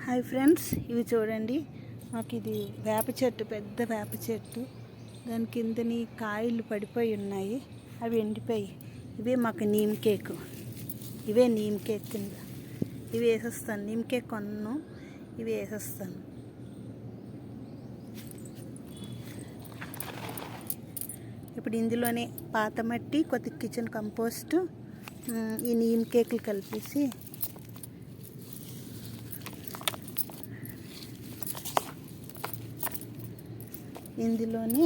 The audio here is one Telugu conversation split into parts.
హాయ్ ఫ్రెండ్స్, ఇవి చూడండి. మాకు ఇది వేప చెట్టు, పెద్ద వేప చెట్టు. దాని కిందని కాయలు పడిపోయి ఉన్నాయి, అవి ఎండిపోయి. ఇవే మాకు నీమ్ కేక్. ఇవే నీమ్ కేక్ కింద ఇవి వేసేస్తాను. నీమ్ కేక్ కొన్నాను, ఇవి వేసేస్తాను. ఇప్పుడు ఇందులోనే పాత మట్టి, కొద్ది కిచెన్ కంపోస్ట్, ఈ నీమ్ కేకులు కలిపేసి ఇందులోనే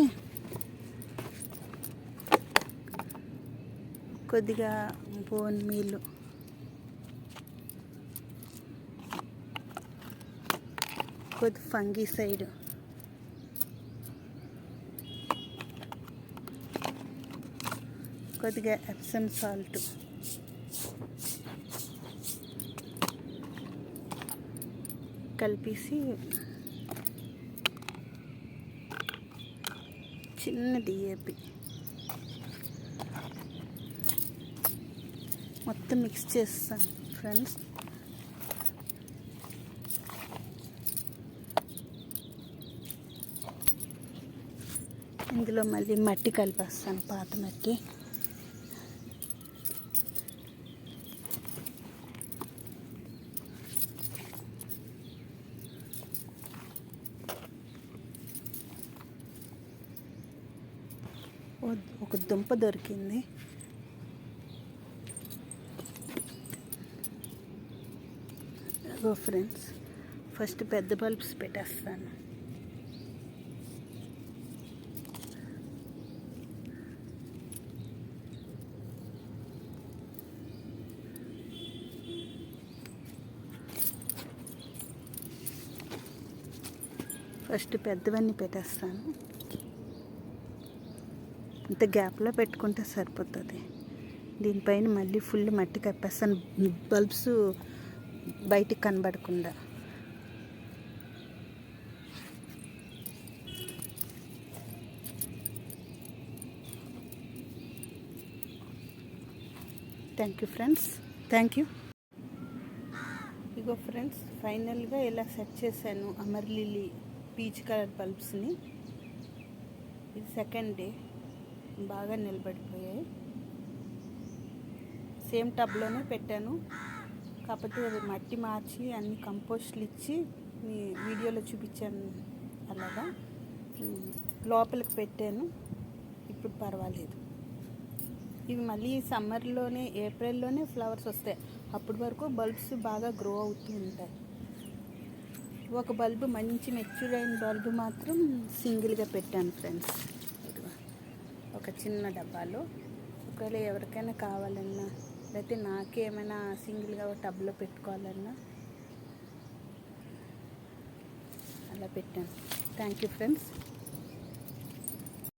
కొద్దిగా బోన్ మీల్, కొద్ది ఫంగిసైడ్, కొద్దిగా ఎప్సమ్ సాల్ట్, కలిపేసి చిన్న డిఏపి మొత్తం మిక్స్ చేస్తాను ఫ్రెండ్స్. ఇందులో మళ్ళీ మట్టి కలిపేస్తాను, పాత మట్టి. ఒక దుంప దొరికింది. ఓ ఫ్రెండ్స్, ఫస్ట్ పెద్ద బల్బ్స్ పెట్టేస్తాను. ఫస్ట్ పెద్దవన్నీ పెట్టేస్తాను. ఇంత గ్యాప్లో పెట్టుకుంటే సరిపోతుంది. దీనిపైన మళ్ళీ ఫుల్ మట్టి కప్పేస్తాను, బల్బ్స్ బయటికి కనబడకుండా. Thank you friends, thank you. Ego friends, ఫైనల్గా ఇలా సెట్ చేశాను అమర్ లిల్లీ పీచ్ కలర్ బల్బ్స్ని. ఇది సెకండ్ డే, బాగా నిలబడిపోయాయి. సేమ్ టబ్లోనే పెట్టాను, కాకపోతే అది మట్టి మార్చి అన్ని కంపోస్ట్లు ఇచ్చి మీ వీడియోలో చూపించాను. అలాగా లోపలికి పెట్టాను. ఇప్పుడు పర్వాలేదు. ఇవి మళ్ళీ సమ్మర్లోనే, ఏప్రిల్లోనే ఫ్లవర్స్ వస్తాయి. అప్పటి వరకు బల్బ్స్ బాగా గ్రో అవుతూ ఉంటాయి. ఒక బల్బు, మంచి మెచ్యూర్ అయిన బల్బు మాత్రం సింగిల్గా పెట్టాను ఫ్రెండ్స్. ఒక చిన్న డబ్బాలో. ఒకవేళ ఎవరికైనా కావాలన్నా, లేకపోతే నాకేమైనా సింగిల్గా ఒక టబ్లో పెట్టుకోవాలన్నా అలా పెట్టాను. Thank you friends.